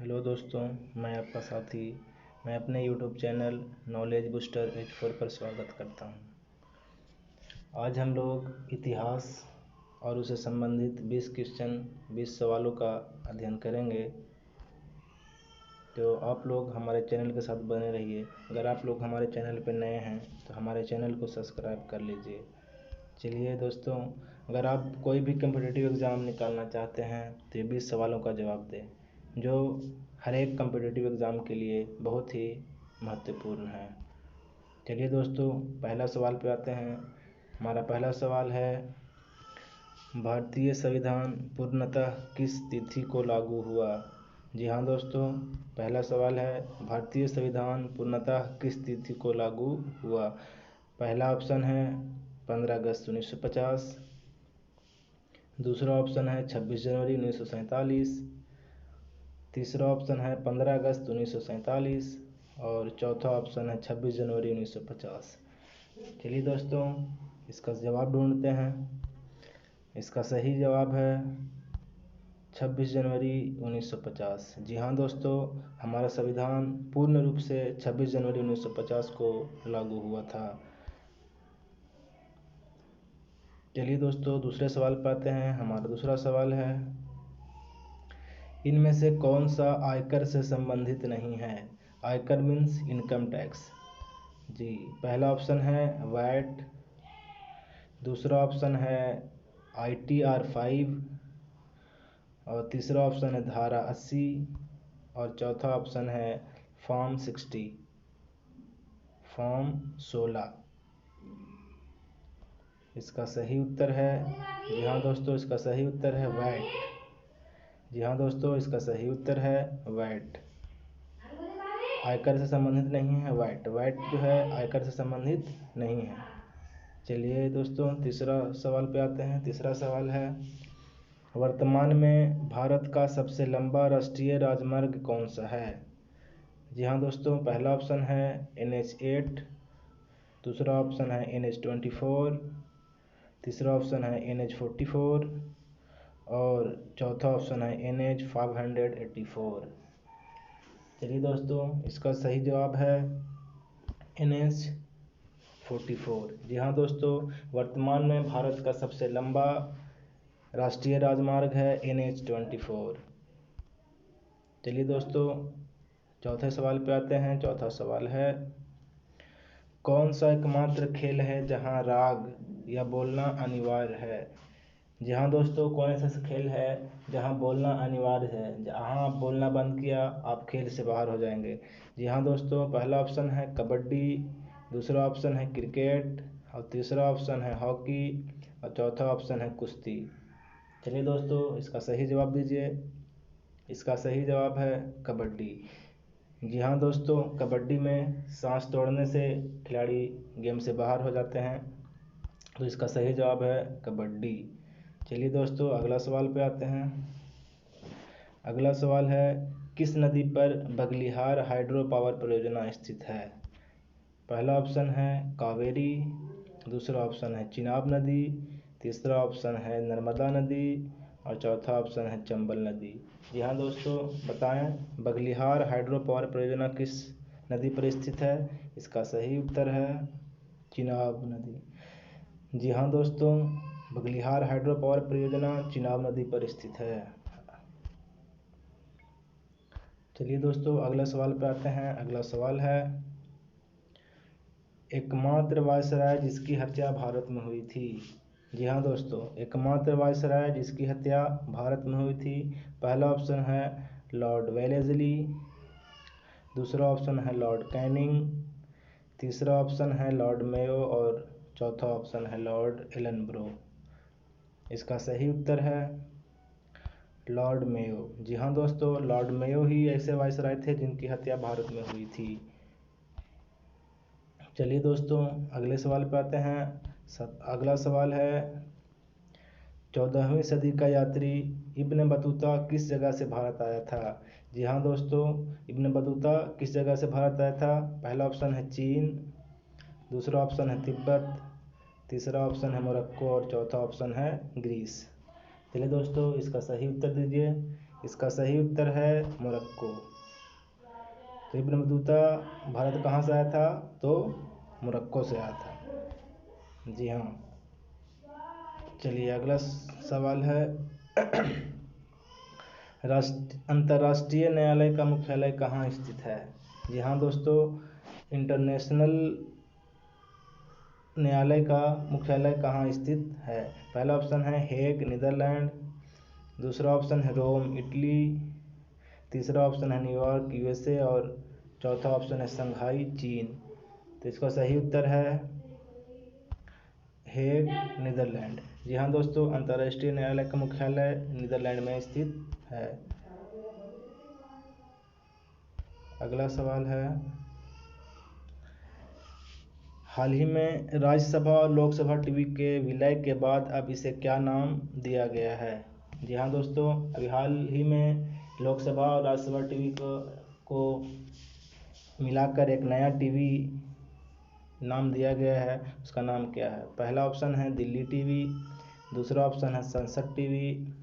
Hello दोस्तों, मैं आपका साथी। मैं अपने YouTube channel knowledge booster H4 पर स्वागत करता हूं। आज हम लोग इतिहास और उसे संबंधित 20 सवालों का अध्ययन करेंगे। तो आप लोग हमारे चैनल के साथ बने रहिए। अगर आप लोग हमारे चैनल पर नए हैं तो हमारे चैनल को सब्सक्राइब कर लीजिए। चलिए दोस्तों, अगर आप कोई भी कम्पिटिटिव एग्ज़ाम निकालना चाहते हैं तो ये 20 सवालों का जवाब दें, जो हर एक कम्पिटिटिव एग्ज़ाम के लिए बहुत ही महत्वपूर्ण है। चलिए दोस्तों, पहला सवाल पे आते हैं। हमारा पहला सवाल है, भारतीय संविधान पूर्णतः किस तिथि को लागू हुआ? जी हाँ दोस्तों, पहला सवाल है, भारतीय संविधान पूर्णतः किस तिथि को लागू हुआ? पहला ऑप्शन है 15 अगस्त 1950, दूसरा ऑप्शन है 26 जनवरी 1947, तीसरा ऑप्शन है 15 अगस्त 1947 और चौथा ऑप्शन है 26 जनवरी 1950। चलिए दोस्तों, इसका जवाब ढूंढते हैं। इसका सही जवाब है 26 जनवरी 1950। जी हाँ दोस्तों, हमारा संविधान पूर्ण रूप से 26 जनवरी 1950 को लागू हुआ था। चलिए दोस्तों, दूसरे सवाल पर आते हैं। हमारा दूसरा सवाल है, इनमें से कौन सा आयकर से संबंधित नहीं है? आयकर मीन्स इनकम टैक्स। जी, पहला ऑप्शन है वैट, दूसरा ऑप्शन है ITR 5 और तीसरा ऑप्शन है धारा 80 और चौथा ऑप्शन है फॉर्म 16। इसका सही उत्तर है, जी हाँ दोस्तों, इसका सही उत्तर है वैट। जी हाँ दोस्तों, इसका सही उत्तर है वैट। आयकर से संबंधित नहीं है वैट जो है आयकर से संबंधित नहीं है। चलिए दोस्तों, तीसरा सवाल पे आते हैं। तीसरा सवाल है, वर्तमान में भारत का सबसे लंबा राष्ट्रीय राजमार्ग कौन सा है? जी हाँ दोस्तों, पहला ऑप्शन है NH8, दूसरा ऑप्शन है NH24, तीसरा ऑप्शन है NH44 और चौथा ऑप्शन है NH584। चलिए दोस्तों, इसका सही जवाब है NH44। जी हाँ दोस्तों, वर्तमान में भारत का सबसे लंबा राष्ट्रीय राजमार्ग है NH24। चलिए दोस्तों, चौथे सवाल पे आते हैं। चौथा सवाल है, कौन सा एकमात्र खेल है जहां राग या बोलना अनिवार्य है? जी हाँ दोस्तों, कौन ऐसा खेल है जहां बोलना अनिवार्य है? जहां आप बोलना बंद किया आप खेल से बाहर हो जाएंगे। जी हाँ दोस्तों, पहला ऑप्शन है कबड्डी, दूसरा ऑप्शन है क्रिकेट और तीसरा ऑप्शन है हॉकी और चौथा ऑप्शन है कुश्ती। चलिए दोस्तों, इसका सही जवाब दीजिए। इसका सही जवाब है कबड्डी। जी हाँ दोस्तों, कबड्डी में सांस तोड़ने से खिलाड़ी गेम से बाहर हो जाते हैं, तो इसका सही जवाब है कबड्डी। चलिए दोस्तों, अगला सवाल पे आते हैं। अगला सवाल है, किस नदी पर बगलिहार हाइड्रो पावर परियोजना स्थित है? पहला ऑप्शन है कावेरी, दूसरा ऑप्शन है चिनाब नदी, तीसरा ऑप्शन है नर्मदा नदी और चौथा ऑप्शन है चंबल नदी। जी हाँ दोस्तों, बताएं बगलिहार हाइड्रो पावर परियोजना किस नदी पर स्थित है? इसका सही उत्तर है चिनाब नदी। जी हाँ दोस्तों, बगलिहार हाइड्रो पावर परियोजना चिनाब नदी पर स्थित है। चलिए दोस्तों, अगला सवाल पे आते हैं। अगला सवाल है, एकमात्र वायसराय जिसकी हत्या भारत में हुई थी? जी हाँ दोस्तों, एकमात्र वायसराय जिसकी हत्या भारत में हुई थी। पहला ऑप्शन है लॉर्ड वेलेस्ली, दूसरा ऑप्शन है लॉर्ड कैनिंग, तीसरा ऑप्शन है लॉर्ड मेयो और चौथा ऑप्शन है लॉर्ड एलनब्रो। इसका सही उत्तर है लॉर्ड मेयो। जी हाँ दोस्तों, लॉर्ड मेयो ही ऐसे वायसराय थे जिनकी हत्या भारत में हुई थी। चलिए दोस्तों, अगले सवाल पे आते हैं। अगला सवाल है, 14वीं सदी का यात्री इब्न बतूता किस जगह से भारत आया था? जी हाँ दोस्तों, इब्न बतूता किस जगह से भारत आया था? पहला ऑप्शन है चीन, दूसरा ऑप्शन है तिब्बत, तीसरा ऑप्शन है मोरक्को और चौथा ऑप्शन है ग्रीस। चलिए दोस्तों, इसका सही उत्तर दीजिए। इसका सही उत्तर है मोरक्को। तो इब्न बतूता भारत कहाँ से आया था? तो मोरक्को से आया था। जी हाँ। चलिए अगला सवाल है अंतर्राष्ट्रीय न्यायालय का मुख्यालय कहाँ स्थित है? जी हाँ दोस्तों, इंटरनेशनल न्यायालय का मुख्यालय कहाँ स्थित है? पहला ऑप्शन है हेग नीदरलैंड, दूसरा ऑप्शन है रोम इटली, तीसरा ऑप्शन है न्यूयॉर्क यूएसए और चौथा ऑप्शन है शंघाई चीन। तो इसका सही उत्तर है हेग नीदरलैंड। जी हाँ दोस्तों, अंतर्राष्ट्रीय न्यायालय का मुख्यालय नीदरलैंड में स्थित है। अगला सवाल है हाल ही में राज्यसभा और लोकसभा टीवी के विलय के बाद अब इसे क्या नाम दिया गया है? जी हाँ दोस्तों, अभी हाल ही में लोकसभा और राज्यसभा टीवी को मिलाकर एक नया टीवी नाम दिया गया है। उसका नाम क्या है? पहला ऑप्शन है दिल्ली टीवी, दूसरा ऑप्शन है संसद टीवी,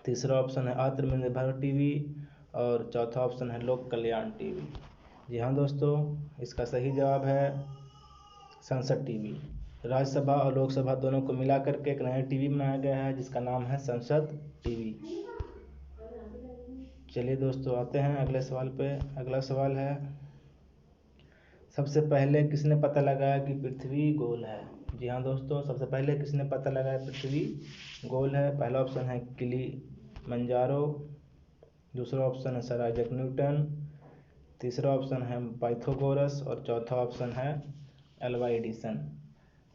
तीसरा ऑप्शन है आत्मनिर्भर टीवी और चौथा ऑप्शन है लोक कल्याण टीवी। जी हाँ दोस्तों, इसका सही जवाब है संसद टीवी। राज्यसभा और लोकसभा दोनों को मिला करके एक नया टीवी बनाया गया है जिसका नाम है संसद टीवी। चलिए दोस्तों आते हैं अगले सवाल पे। अगला सवाल है सबसे पहले किसने पता लगाया कि पृथ्वी गोल है? जी हाँ दोस्तों, सबसे पहले किसने पता लगाया पृथ्वी गोल है? पहला ऑप्शन है किलिमंजारो, दूसरा ऑप्शन है सर आइजैक न्यूटन, तीसरा ऑप्शन है पाइथागोरस और चौथा ऑप्शन है अल्वा एडिसन।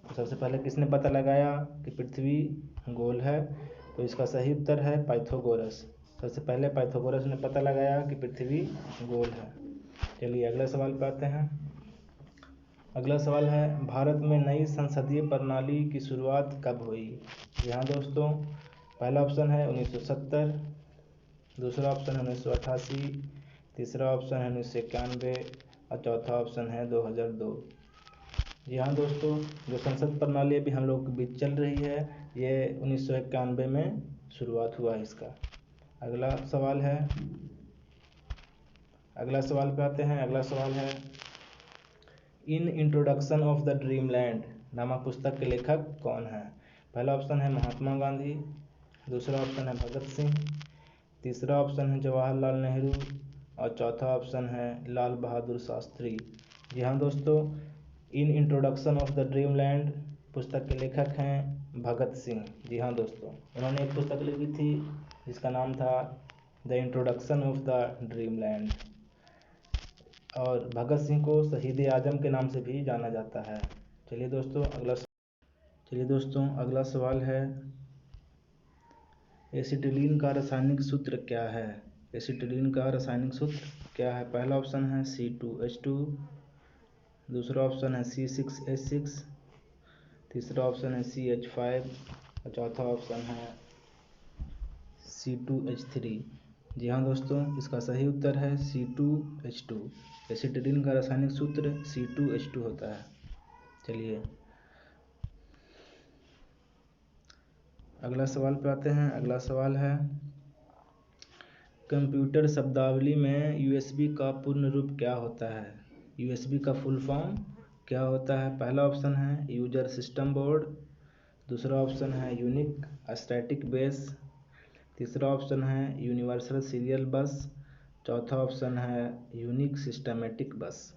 तो सबसे पहले किसने पता लगाया कि पृथ्वी गोल है? तो इसका सही उत्तर है पाइथागोरस। सबसे पहले पाइथागोरस ने पता लगाया कि पृथ्वी गोल है। चलिए अगले सवाल पे आते हैं। अगला सवाल है भारत में नई संसदीय प्रणाली की शुरुआत कब हुई? जी हाँ दोस्तों, पहला ऑप्शन है 1970, दूसरा ऑप्शन है 1988, तीसरा ऑप्शन है 1991 और चौथा ऑप्शन है 2002। जी हाँ दोस्तों, जो संसद प्रणाली अभी हम लोग के बीच चल रही है ये 1991 में शुरुआत हुआ है इसका। अगला सवाल पे आते हैं। अगला सवाल है in introduction of the dream land नामक पुस्तक के लेखक कौन है? पहला ऑप्शन है महात्मा गांधी, दूसरा ऑप्शन है भगत सिंह, तीसरा ऑप्शन है जवाहरलाल नेहरू और चौथा ऑप्शन है लाल बहादुर शास्त्री। जी हाँ दोस्तों, in introduction of the dream land पुस्तक के लेखक हैं भगत सिंह। जी हाँ दोस्तों, उन्होंने एक पुस्तक लिखी थी जिसका नाम था the introduction of the dream land और भगत सिंह को शहीद आजम के नाम से भी जाना जाता है। चलिए दोस्तों अगला सवाल है एसिटिलीन का रासायनिक सूत्र क्या है? एसिटिलीन का रासायनिक सूत्र क्या है? पहला ऑप्शन है C2H2, दूसरा ऑप्शन है C6H6, तीसरा ऑप्शन है CH5 और चौथा ऑप्शन है C2H3। जी हाँ दोस्तों, इसका सही उत्तर है C2H2। एसिटिलीन का रासायनिक सूत्र C2H2 होता है। चलिए अगला सवाल पे आते हैं। अगला सवाल है कंप्यूटर शब्दावली में USB का पूर्ण रूप क्या होता है? USB का फुल फॉर्म क्या होता है? पहला ऑप्शन है यूजर सिस्टम बोर्ड, दूसरा ऑप्शन है यूनिक स्टैटिक बेस, तीसरा ऑप्शन है यूनिवर्सल सीरियल बस, चौथा ऑप्शन है यूनिक सिस्टमेटिक बस।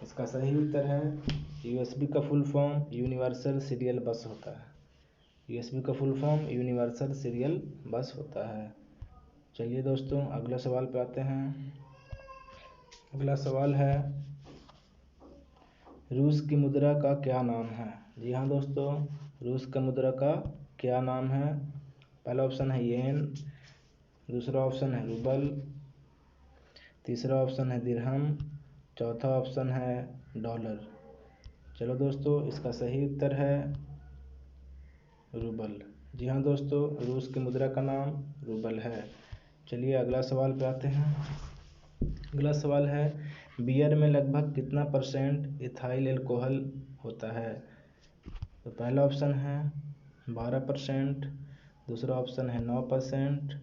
इसका सही उत्तर है USB का फुल फॉर्म यूनिवर्सल सीरियल बस होता है। USB का फुल फॉर्म यूनिवर्सल सीरियल बस होता है। चलिए दोस्तों अगला सवाल पे आते हैं। अगला सवाल है रूस की मुद्रा का क्या नाम है? जी हाँ दोस्तों, रूस का मुद्रा का क्या नाम है? पहला ऑप्शन है येन, दूसरा ऑप्शन है रूबल, तीसरा ऑप्शन है दिरहम, चौथा ऑप्शन है डॉलर। चलो दोस्तों, इसका सही उत्तर है रूबल। जी हाँ दोस्तों, रूस की मुद्रा का नाम रूबल है। चलिए अगला सवाल पे आते हैं। अगला सवाल है बियर में लगभग कितना % इथाइल एल्कोहल होता है? तो पहला ऑप्शन है 12%, दूसरा ऑप्शन है 9%,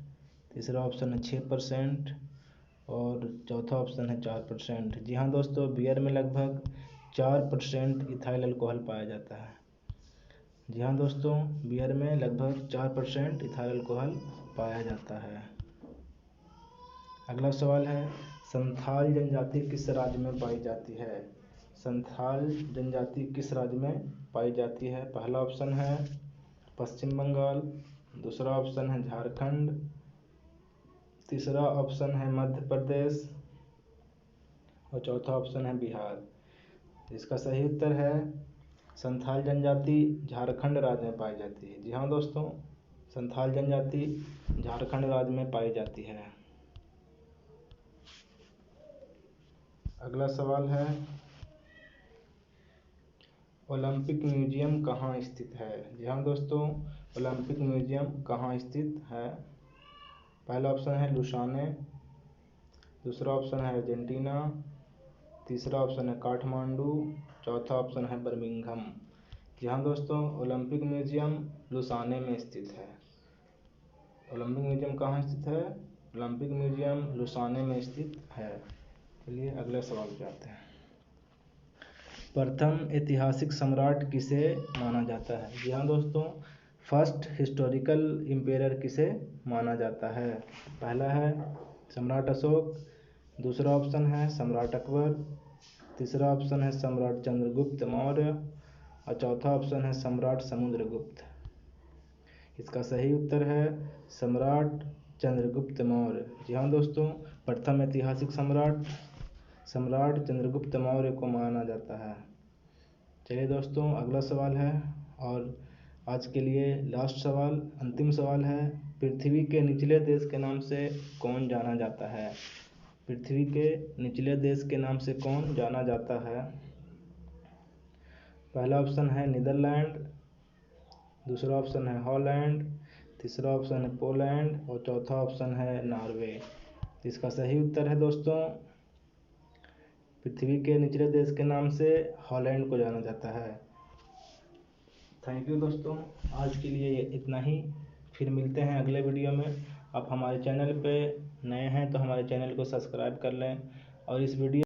तीसरा ऑप्शन है 6% और चौथा ऑप्शन है 4%। जी हाँ दोस्तों, बियर में लगभग 4% इथाइल अल्कोहल पाया जाता है। जी हाँ दोस्तों, बियर में लगभग 4% इथाइल अल्कोहल पाया जाता है। अगला सवाल है, संथाल जनजाति किस राज्य में पाई जाती है? संथाल जनजाति किस राज्य में पाई जाती है? पहला ऑप्शन है पश्चिम बंगाल, दूसरा ऑप्शन है झारखंड, तीसरा ऑप्शन है मध्य प्रदेश और चौथा ऑप्शन है बिहार। इसका सही उत्तर है संथाल जनजाति झारखंड राज्य में पाई जाती है। जी हाँ दोस्तों, संथाल जनजाति झारखंड राज्य में पाई जाती है। अगला सवाल है, ओलंपिक म्यूजियम कहाँ स्थित है? जी हाँ दोस्तों, ओलंपिक म्यूजियम कहाँ स्थित है? पहला ऑप्शन है लुसाने, दूसरा ऑप्शन है अर्जेंटीना, तीसरा ऑप्शन है काठमांडू, चौथा ऑप्शन है बर्मिंघम। जी हाँ दोस्तों, ओलंपिक म्यूजियम लुसाने में स्थित है। ओलंपिक म्यूजियम कहाँ स्थित है? ओलंपिक म्यूजियम लुसाने में स्थित है। चलिए अगले सवाल पे आते हैं। प्रथम ऐतिहासिक सम्राट किसे माना जाता है? जी हाँ दोस्तों, फर्स्ट हिस्टोरिकल एम्पेरर किसे माना जाता है? पहला है सम्राट अशोक, दूसरा ऑप्शन है सम्राट अकबर, तीसरा ऑप्शन है सम्राट चंद्रगुप्त मौर्य और चौथा ऑप्शन है सम्राट समुद्रगुप्त। इसका सही उत्तर है सम्राट चंद्रगुप्त मौर्य। जी हाँ दोस्तों, प्रथम ऐतिहासिक सम्राट चंद्रगुप्त मौर्य को माना जाता है। चलिए दोस्तों, अगला सवाल है और आज के लिए लास्ट सवाल, अंतिम सवाल है, पृथ्वी के निचले देश के नाम से कौन जाना जाता है? पृथ्वी के निचले देश के नाम से कौन जाना जाता है? पहला ऑप्शन है नीदरलैंड, दूसरा ऑप्शन है हॉलैंड, तीसरा ऑप्शन है पोलैंड और चौथा ऑप्शन है नॉर्वे। इसका सही उत्तर है दोस्तों, पृथ्वी के निचले देश के नाम से हॉलैंड को जाना जाता है। थैंक यू दोस्तों, आज के लिए इतना ही। फिर मिलते हैं अगले वीडियो में। आप हमारे चैनल पे नए हैं तो हमारे चैनल को सब्सक्राइब कर लें और इस वीडियो